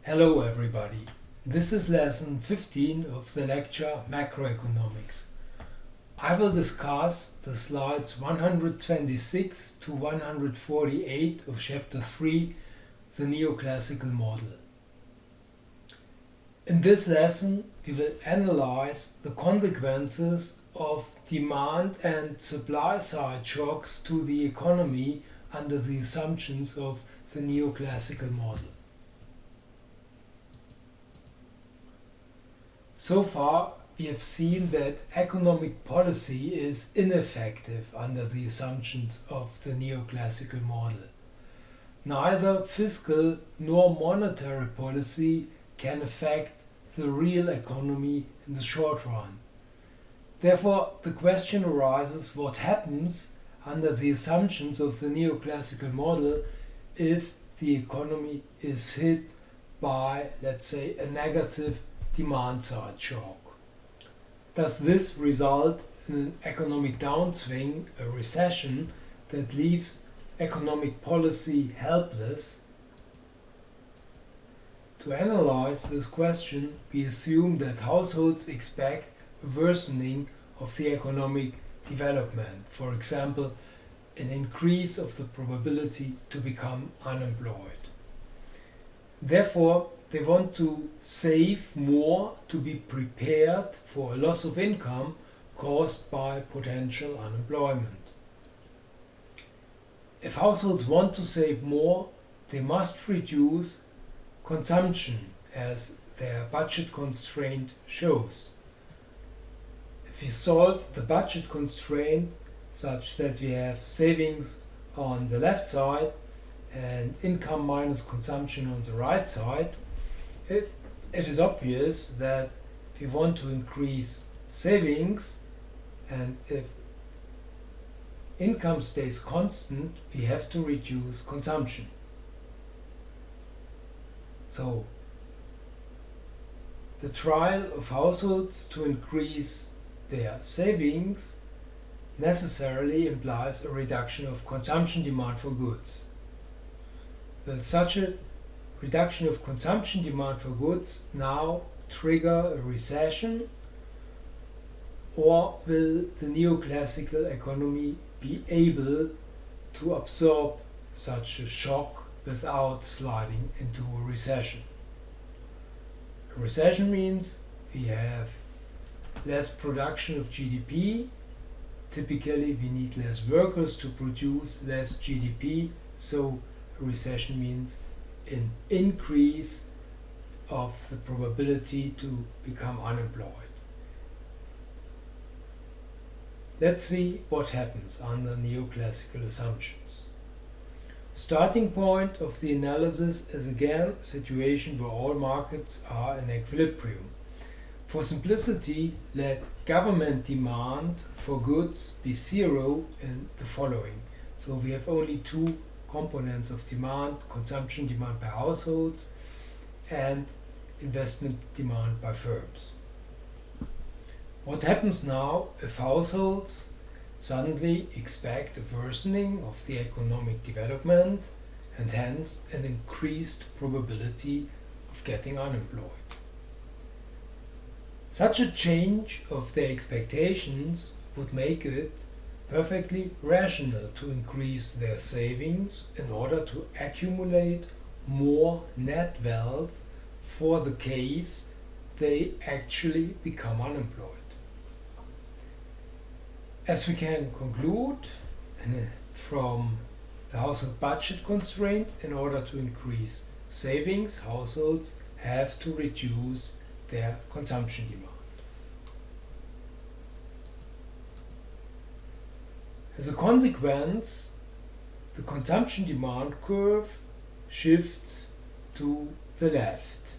Hello everybody. This is lesson 15 of the lecture Macroeconomics. I will discuss the slides 126 to 148 of chapter 3, the neoclassical model. In this lesson we will analyze the consequences of demand and supply side shocks to the economy under the assumptions of the neoclassical model. So far, we have seen that economic policy is ineffective under the assumptions of the neoclassical model. Neither fiscal nor monetary policy can affect the real economy in the short run. Therefore, the question arises what happens under the assumptions of the neoclassical model if the economy is hit by, let's say, a negative demand side shock. Does this result in an economic downswing, a recession that leaves economic policy helpless? To analyze this question, we assume that households expect a worsening of the economic development, for example, an increase of the probability to become unemployed. Therefore, they want to save more to be prepared for a loss of income caused by potential unemployment. If households want to save more, they must reduce consumption, as their budget constraint shows. If we solve the budget constraint such that we have savings on the left side and income minus consumption on the right side, it is obvious that we want to increase savings, and if income stays constant, we have to reduce consumption. So, the trial of households to increase their savings necessarily implies a reduction of consumption demand for goods. Will such a reduction of consumption demand for goods now trigger a recession, or will the neoclassical economy be able to absorb such a shock without sliding into a recession? A recession means we have less production of GDP. Typically we need less workers to produce less GDP, so a recession means an increase of the probability to become unemployed. Let's see what happens under neoclassical assumptions. Starting point of the analysis is again a situation where all markets are in equilibrium. For simplicity, let government demand for goods be zero in the following. So we have only two components of demand: consumption demand by households and investment demand by firms. What happens now if households suddenly expect a worsening of the economic development and hence an increased probability of getting unemployed? Such a change of their expectations would make it perfectly rational to increase their savings in order to accumulate more net wealth for the case they actually become unemployed. As we can conclude from the household budget constraint, in order to increase savings, households have to reduce their consumption demand. As a consequence, the consumption demand curve shifts to the left.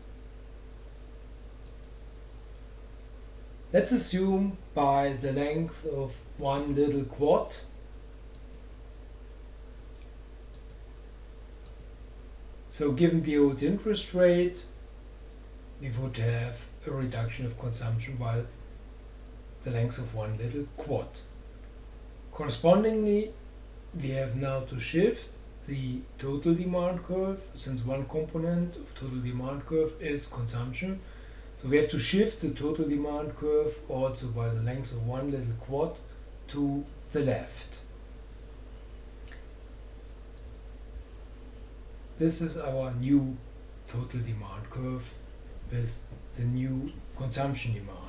Let's assume by the length of one little quad so given the old interest rate, we would have a reduction of consumption by the length of one little quad. Correspondingly, we have now to shift the total demand curve, since one component of total demand curve is consumption. So we have to shift the total demand curve also by the length of one little quad to the left. This is our new total demand curve with the new consumption demand.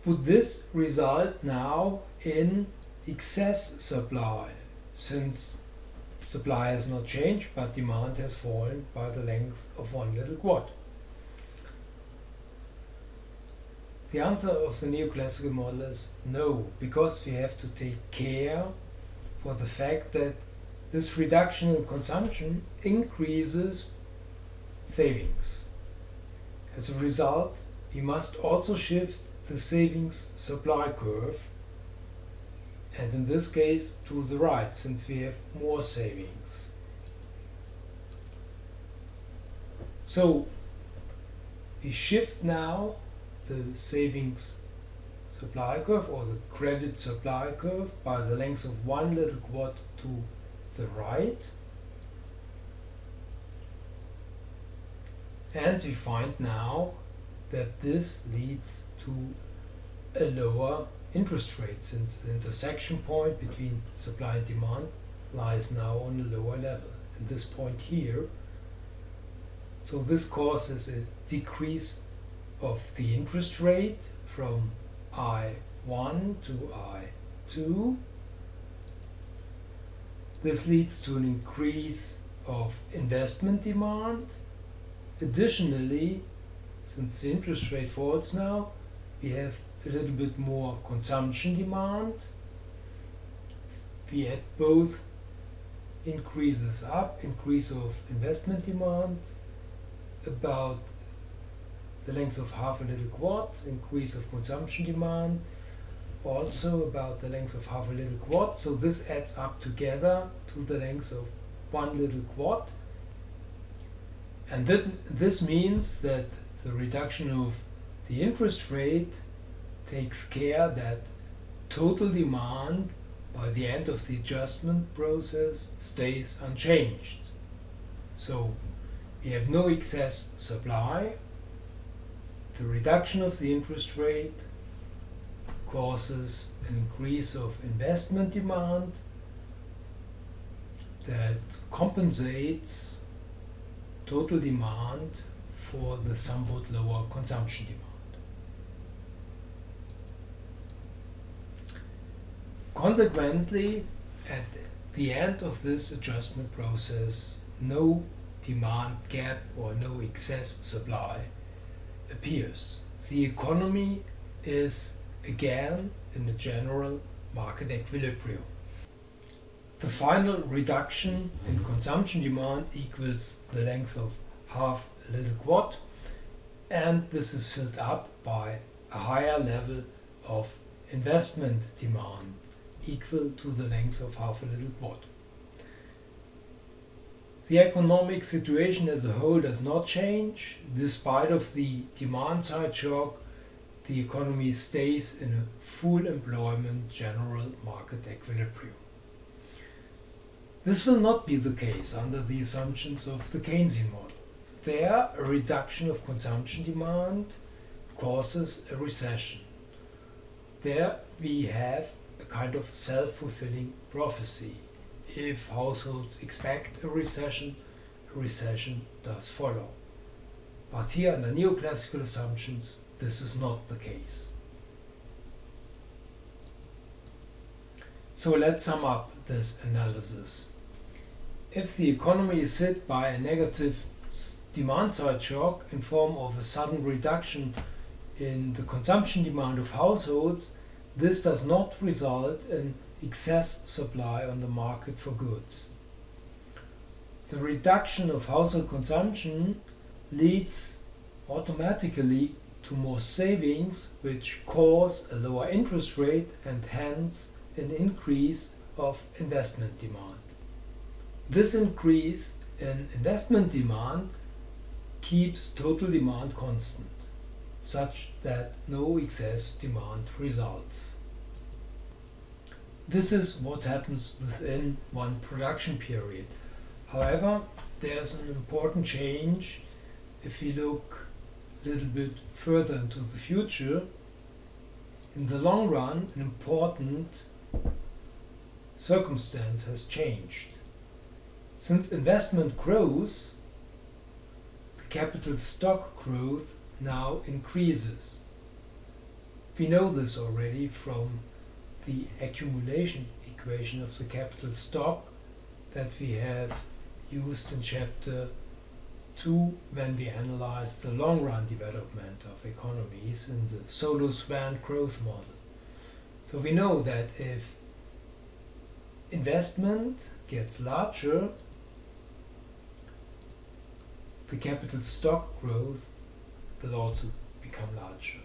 Would this result now in excess supply, since supply has not changed but demand has fallen by the length of one little quad? The answer of the neoclassical model is no, because we have to take care for the fact that this reduction in consumption increases savings. As a result, we must also shift the savings supply curve, and in this case to the right, since we have more savings. So we shift now the savings supply curve or the credit supply curve by the length of one little quad to the right, and we find now that this leads to a lower interest rate, since the intersection point between supply and demand lies now on a lower level, at this point here. So this causes a decrease of the interest rate from I1 to I2. This leads to an increase of investment demand. Additionally, since the interest rate falls now, we have a little bit more consumption demand. We add both increases up, increase of investment demand, about the length of half a little quad, increase of consumption demand, also about the length of half a little quad. So this adds up together to the length of one little quad. And this means that the reduction of the interest rate takes care that total demand by the end of the adjustment process stays unchanged. So we have no excess supply. The reduction of the interest rate causes an increase of investment demand that compensates total demand for the somewhat lower consumption demand. Consequently, at the end of this adjustment process, no demand gap or no excess supply appears. The economy is again in a general market equilibrium. The final reduction in consumption demand equals the length of half a little quad, and this is filled up by a higher level of investment demand equal to the length of half a little quad. The economic situation as a whole does not change. Despite of the demand side shock, the economy stays in a full employment general market equilibrium. This will not be the case under the assumptions of the Keynesian model. There, a reduction of consumption demand causes a recession. There we have a kind of self-fulfilling prophecy. If households expect a recession does follow. But here under neoclassical assumptions, this is not the case. So let's sum up this analysis. If the economy is hit by a negative demand side shock in form of a sudden reduction in the consumption demand of households, this does not result in excess supply on the market for goods. The reduction of household consumption leads automatically to more savings, which cause a lower interest rate and hence an increase of investment demand. This increase in investment demand keeps total demand constant, such that no excess demand results. This is what happens within one production period. However, there's an important change if we look a little bit further into the future. In the long run, an important circumstance has changed. Since investment grows, the capital stock growth now increases. We know this already from the accumulation equation of the capital stock that we have used in chapter 2 when we analyzed the long run development of economies in the Solo-Swan growth model. So we know that if investment gets larger, the capital stock growth will also become larger.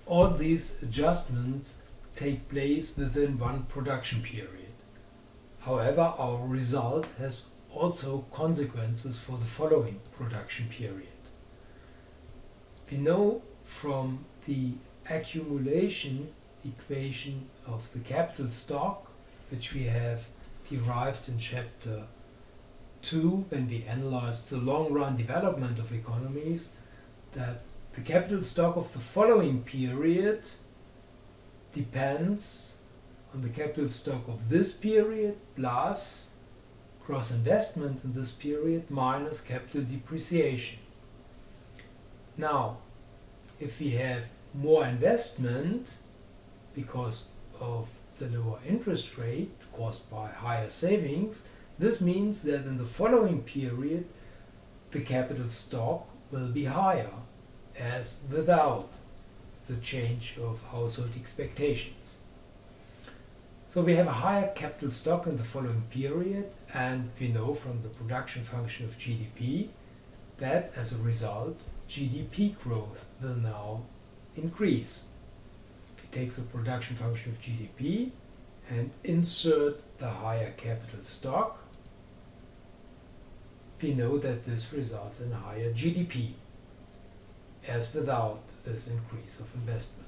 All these adjustments take place within one production period. However, our result has also consequences for the following production period. We know from the accumulation equation of the capital stock, which we have derived in chapter 2 when we analyzed the long run development of economies, that the capital stock of the following period depends on the capital stock of this period plus gross investment in this period minus capital depreciation. Now, if we have more investment because of the lower interest rate caused by higher savings, this means that in the following period the capital stock will be higher as without the change of household expectations. So we have a higher capital stock in the following period, and we know from the production function of GDP that as a result GDP growth will now increase. If we take the production function of GDP and insert the higher capital stock, we know that this results in a higher GDP as without this increase of investment.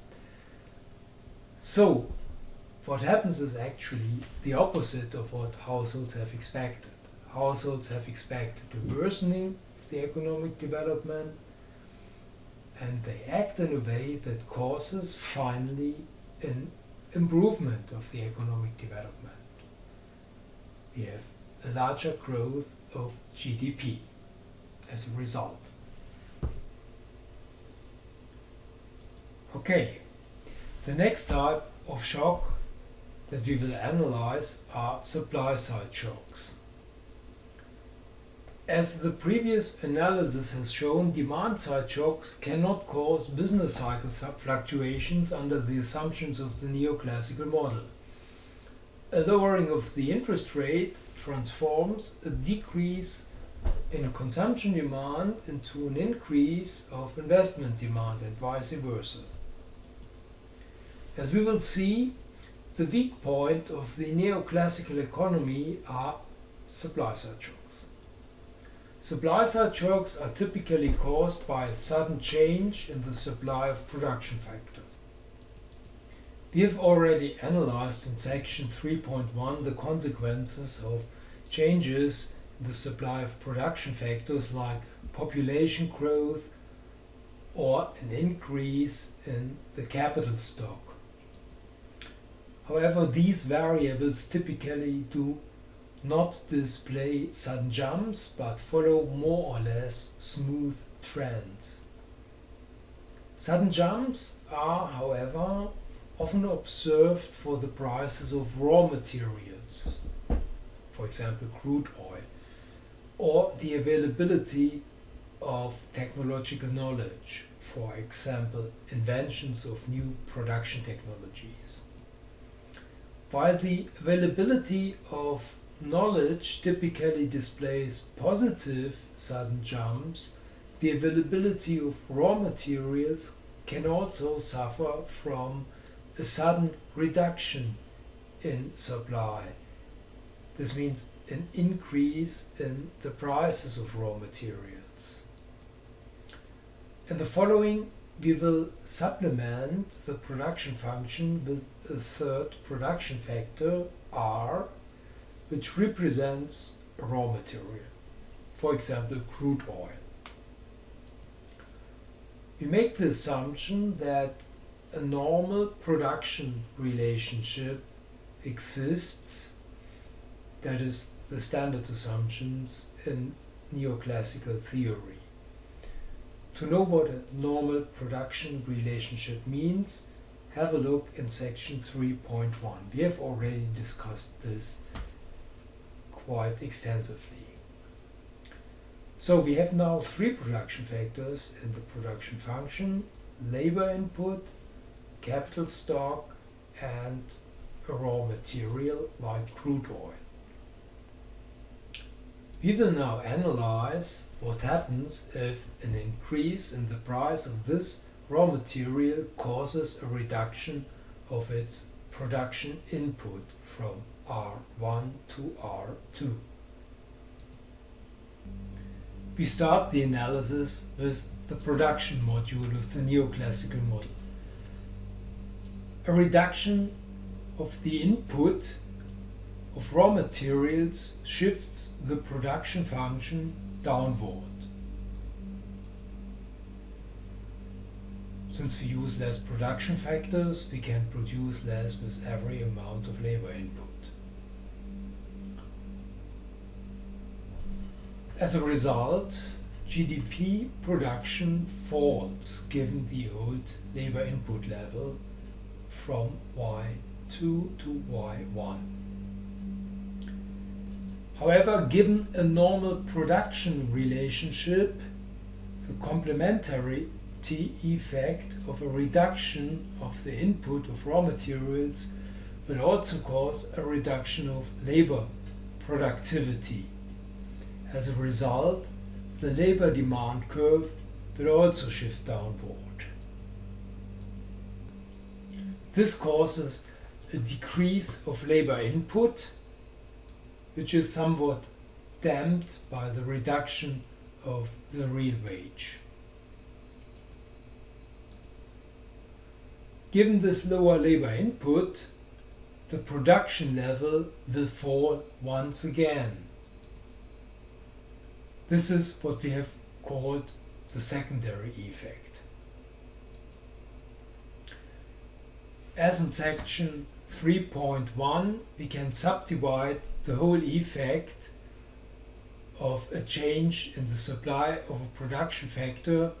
So what happens is actually the opposite of what households have expected. Households have expected a worsening of the economic development, and they act in a way that causes finally an improvement of the economic development. We have a larger growth of GDP as a result. Okay, the next type of shock that we will analyze are supply side shocks. As the previous analysis has shown, demand side shocks cannot cause business cycle fluctuations under the assumptions of the neoclassical model. A lowering of the interest rate transforms a decrease in consumption demand into an increase of investment demand and vice versa. As we will see, the weak point of the neoclassical economy are supply side shocks. Supply side shocks are typically caused by a sudden change in the supply of production factors. We have already analyzed in section 3.1 the consequences of changes in the supply of production factors like population growth or an increase in the capital stock. However, these variables typically do not display sudden jumps, but follow more or less smooth trends. Sudden jumps are, however, often observed for the prices of raw materials, for example crude oil, or the availability of technological knowledge, for example inventions of new production technologies. While the availability of knowledge typically displays positive sudden jumps, the availability of raw materials can also suffer from a sudden reduction in supply. This means an increase in the prices of raw materials. In the following, we will supplement the production function with a third production factor, R, which represents a raw material, for example, crude oil. We make the assumption that a normal production relationship exists, that is, the standard assumptions in neoclassical theory. To know what a normal production relationship means, have a look in section 3.1. We have already discussed this quite extensively. So we have now three production factors in the production function: labor input, capital stock, and a raw material like crude oil. We will now analyze what happens if an increase in the price of this raw material causes a reduction of its production input from R1 to R2. We start the analysis with the production module of the neoclassical model. A reduction of the input of raw materials shifts the production function downward. Since we use less production factors, we can produce less with every amount of labor input. As a result, GDP production falls given the old labor input level from Y2 to Y1. However, given a normal production relationship, the complementarity effect of a reduction of the input of raw materials will also cause a reduction of labor productivity. As a result, the labor demand curve will also shift downward. This causes a decrease of labor input, which is somewhat damped by the reduction of the real wage. Given this lower labor input, the production level will fall once again. This is what we have called the secondary effect. As in section 3.1, we can subdivide the whole effect of a change in the supply of a production factor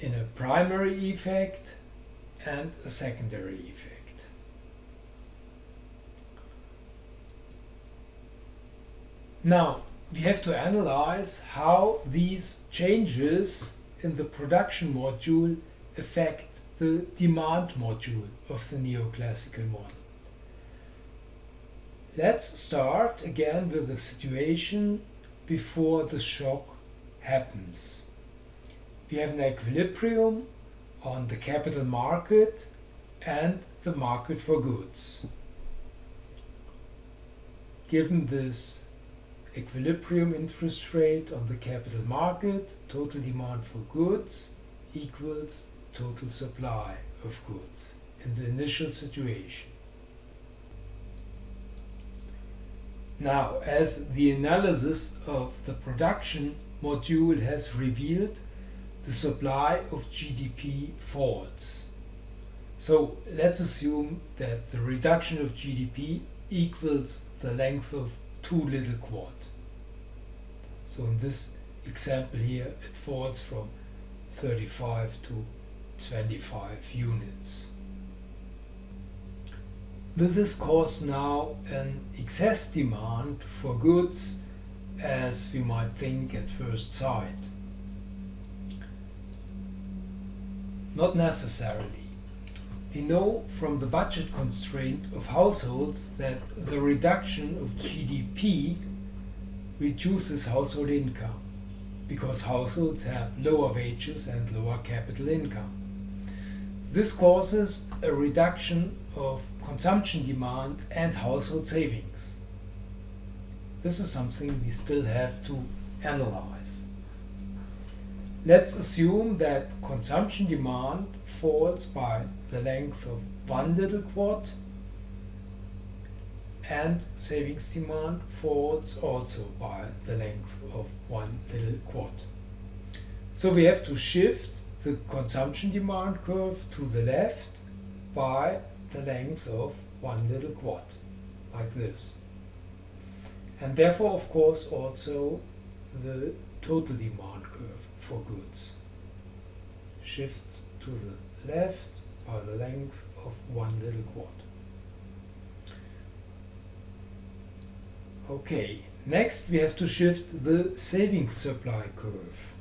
in a primary effect and a secondary effect. Now, we have to analyze how these changes in the production module affect the demand module of the neoclassical model. Let's start again with the situation before the shock happens. We have an equilibrium on the capital market and the market for goods. Given this equilibrium interest rate on the capital market, total demand for goods equals total supply of goods in the initial situation. Now, as the analysis of the production module has revealed, the supply of GDP falls. So let's assume that the reduction of GDP equals the length of 2 little quad. So in this example here, it falls from 35 to 25 units. Will this cause now an excess demand for goods, as we might think at first sight? Not necessarily. We know from the budget constraint of households that the reduction of GDP reduces household income, because households have lower wages and lower capital income. This causes a reduction of consumption demand and household savings. This is something we still have to analyze. Let's assume that consumption demand falls by the length of one little quad and savings demand falls also by the length of one little quad. So we have to shift the consumption demand curve to the left by the length of one little quad, like this. And therefore, of course, also the total demand curve for goods shifts to the left by the length of one little quad. Okay, next we have to shift the savings supply curve.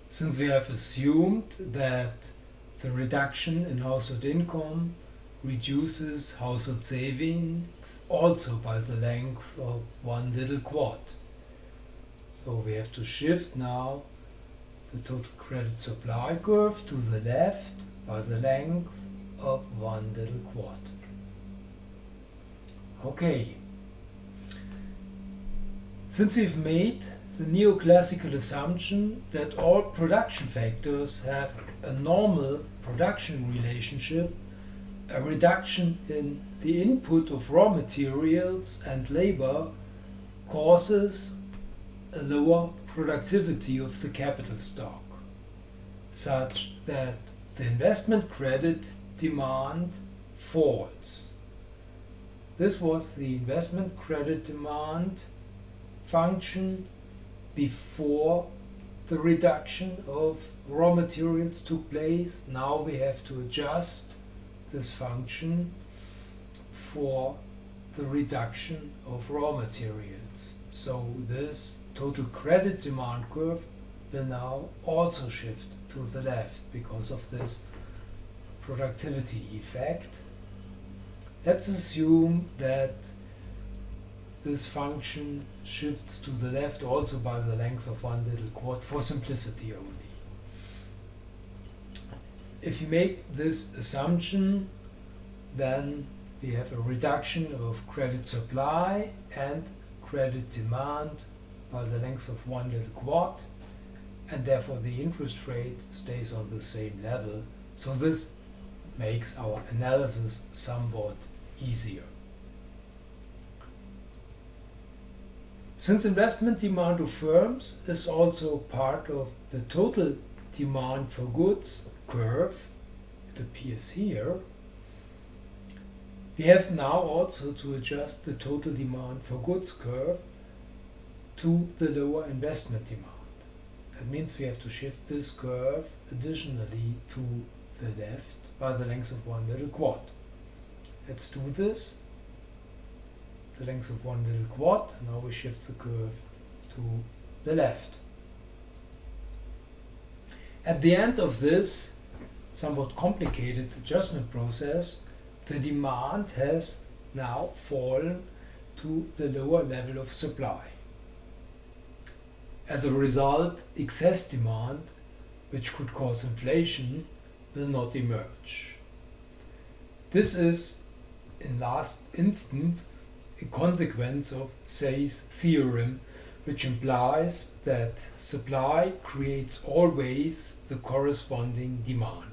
Since we have assumed that the reduction in household income reduces household savings also by the length of one little quad. So we have to shift now the total credit supply curve to the left by the length of one little quad. Okay. Since we've made the neoclassical assumption that all production factors have a normal production relationship, a reduction in the input of raw materials and labor causes a lower productivity of the capital stock, such that the investment credit demand falls. This was the investment credit demand function before the reduction of raw materials took place. Now we have to adjust this function for the reduction of raw materials. So this total credit demand curve will now also shift to the left because of this productivity effect. Let's assume that this function shifts to the left also by the length of one little quad for simplicity only. If you make this assumption, then we have a reduction of credit supply and credit demand by the length of one little quad, and therefore the interest rate stays on the same level. So this makes our analysis somewhat easier. Since investment demand of firms is also part of the total demand for goods curve, it appears here, we have now also to adjust the total demand for goods curve to the lower investment demand. That means we have to shift this curve additionally to the left by the length of one little quad. Let's do this. The length of one little quad. Now we shift the curve to the left. At the end of this somewhat complicated adjustment process, the demand has now fallen to the lower level of supply. As a result, excess demand, which could cause inflation, will not emerge. This is, in last instance, a consequence of Say's theorem, which implies that supply creates always the corresponding demand.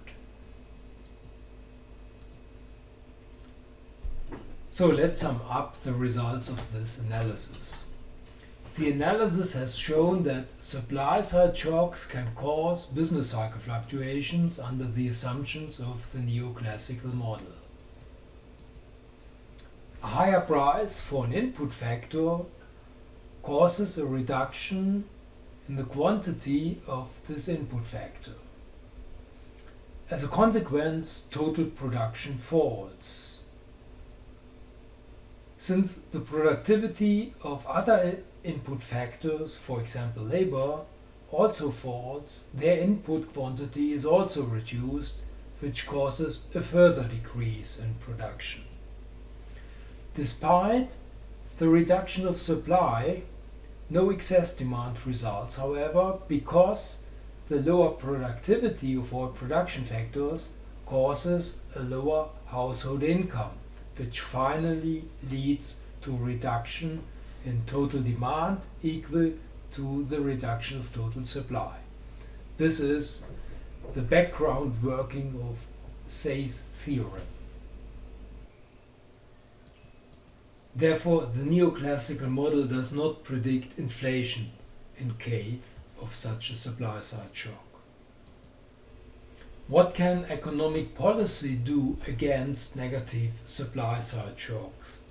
So let's sum up the results of this analysis. The analysis has shown that supply-side shocks can cause business cycle fluctuations under the assumptions of the neoclassical model. A higher price for an input factor causes a reduction in the quantity of this input factor. As a consequence, total production falls. Since the productivity of other input factors, for example labor, also falls, their input quantity is also reduced, which causes a further decrease in production. Despite the reduction of supply, no excess demand results, however, because the lower productivity of all production factors causes a lower household income, which finally leads to a reduction in total demand equal to the reduction of total supply. This is the background working of Say's theorem. Therefore, the neoclassical model does not predict inflation in case of such a supply-side shock. What can economic policy do against negative supply-side shocks?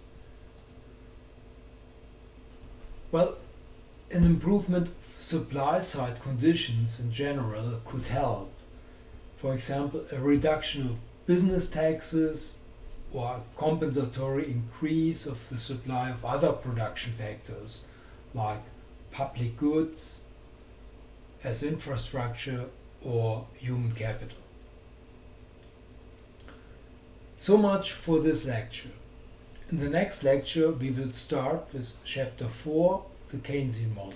Well, an improvement of supply-side conditions in general could help. For example, a reduction of business taxes or a compensatory increase of the supply of other production factors like public goods as infrastructure or human capital. So much for this lecture. In the next lecture we will start with chapter 4, the Keynesian model.